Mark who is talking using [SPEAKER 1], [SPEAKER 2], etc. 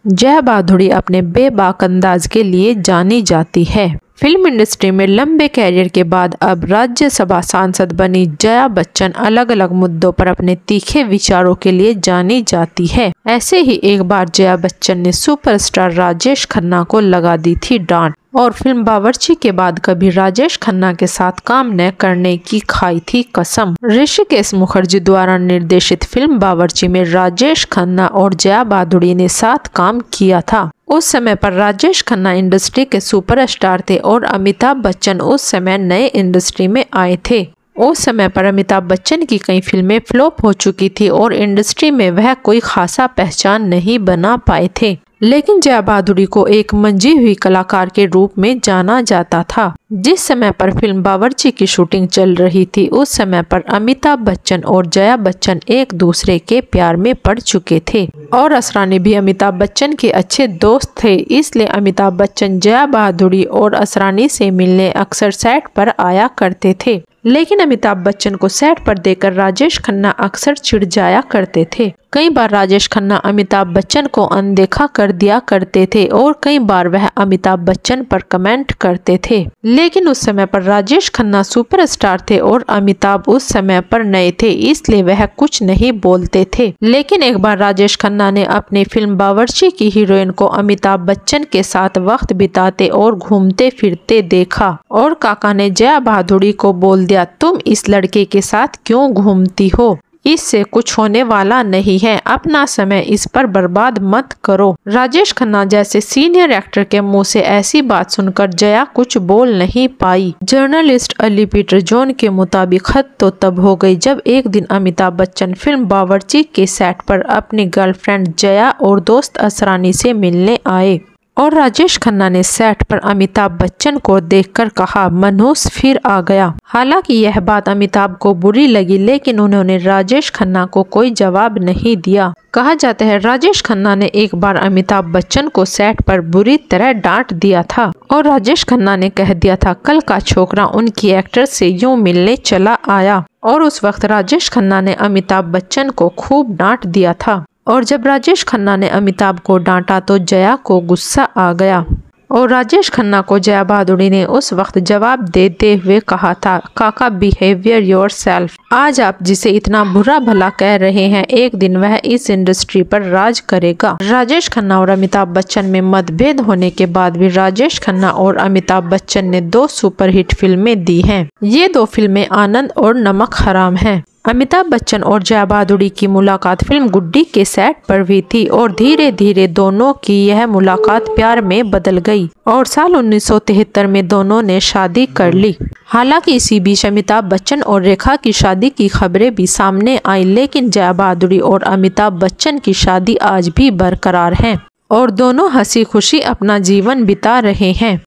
[SPEAKER 1] जया भादुड़ी अपने बेबाक अंदाज के लिए जानी जाती है। फिल्म इंडस्ट्री में लंबे कैरियर के बाद अब राज्यसभा सांसद बनी जया बच्चन अलग अलग मुद्दों पर अपने तीखे विचारों के लिए जानी जाती है। ऐसे ही एक बार जया बच्चन ने सुपरस्टार राजेश खन्ना को लगा दी थी डांट और फिल्म बावर्ची के बाद कभी राजेश खन्ना के साथ काम न करने की खाई थी कसम। ऋषिकेश मुखर्जी द्वारा निर्देशित फिल्म बावर्ची में राजेश खन्ना और जया भादुड़ी ने साथ काम किया था। उस समय पर राजेश खन्ना इंडस्ट्री के सुपरस्टार थे और अमिताभ बच्चन उस समय नए इंडस्ट्री में आए थे। उस समय पर अमिताभ बच्चन की कई फिल्में फ्लॉप हो चुकी थी और इंडस्ट्री में वह कोई खासा पहचान नहीं बना पाए थे, लेकिन जया भादुड़ी को एक मंजी हुई कलाकार के रूप में जाना जाता था। जिस समय पर फिल्म बावर्ची की शूटिंग चल रही थी उस समय पर अमिताभ बच्चन और जया बच्चन एक दूसरे के प्यार में पड़ चुके थे और असरानी भी अमिताभ बच्चन के अच्छे दोस्त थे, इसलिए अमिताभ बच्चन जया भादुड़ी और असरानी से मिलने अक्सर सेट पर आया करते थे। लेकिन अमिताभ बच्चन को सेट पर देकर राजेश खन्ना अक्सर चिढ़ जाया करते थे। कई बार राजेश खन्ना अमिताभ बच्चन को अनदेखा कर दिया करते थे और कई बार वह अमिताभ बच्चन पर कमेंट करते थे, लेकिन उस समय पर राजेश खन्ना सुपरस्टार थे और अमिताभ उस समय पर नए थे, इसलिए वह कुछ नहीं बोलते थे। लेकिन एक बार राजेश खन्ना ने अपनी फिल्म बावर्ची की हीरोइन को अमिताभ बच्चन के साथ वक्त बिताते और घूमते फिरते देखा और काका ने जया भादुड़ी को बोल दिया, तुम इस लड़के के साथ क्यों घूमती हो, इससे कुछ होने वाला नहीं है, अपना समय इस पर बर्बाद मत करो। राजेश खन्ना जैसे सीनियर एक्टर के मुंह से ऐसी बात सुनकर जया कुछ बोल नहीं पाई। जर्नलिस्ट अली पीटर जॉन के मुताबिक हद तो तब हो गई जब एक दिन अमिताभ बच्चन फिल्म बावर्ची के सेट पर अपनी गर्लफ्रेंड जया और दोस्त असरानी से मिलने आए और राजेश खन्ना ने सेट पर अमिताभ बच्चन को देखकर कहा, मनहूस फिर आ गया। हालांकि यह बात अमिताभ को बुरी लगी, लेकिन उन्होंने राजेश खन्ना को कोई जवाब नहीं दिया। कहा जाता है राजेश खन्ना ने एक बार अमिताभ बच्चन को सेट पर बुरी तरह डांट दिया था और राजेश खन्ना ने कह दिया था, कल का छोकरा उनकी एक्टर से यूं मिलने चला आया और उस वक्त राजेश खन्ना ने अमिताभ बच्चन को खूब डांट दिया था। और जब राजेश खन्ना ने अमिताभ को डांटा तो जया को गुस्सा आ गया और राजेश खन्ना को जया भादुड़ी ने उस वक्त जवाब देते हुए कहा था, काका बिहेवियर योरसेल्फ। आज आप जिसे इतना बुरा भला कह रहे हैं एक दिन वह इस इंडस्ट्री पर राज करेगा। राजेश खन्ना और अमिताभ बच्चन में मतभेद होने के बाद भी राजेश खन्ना और अमिताभ बच्चन ने 2 सुपरहिट फिल्में दी हैं। ये 2 फिल्में आनंद और नमक हराम हैं। अमिताभ बच्चन और जया भादुड़ी की मुलाकात फिल्म गुड्डी के सेट पर हुई थी और धीरे धीरे दोनों की यह मुलाकात प्यार में बदल गई और साल 1973 में दोनों ने शादी कर ली। हालांकि इसी बीच अमिताभ बच्चन और रेखा की शादी की खबरें भी सामने आई, लेकिन जया भादुड़ी और अमिताभ बच्चन की शादी आज भी बरकरार है और दोनों हंसी खुशी अपना जीवन बिता रहे हैं।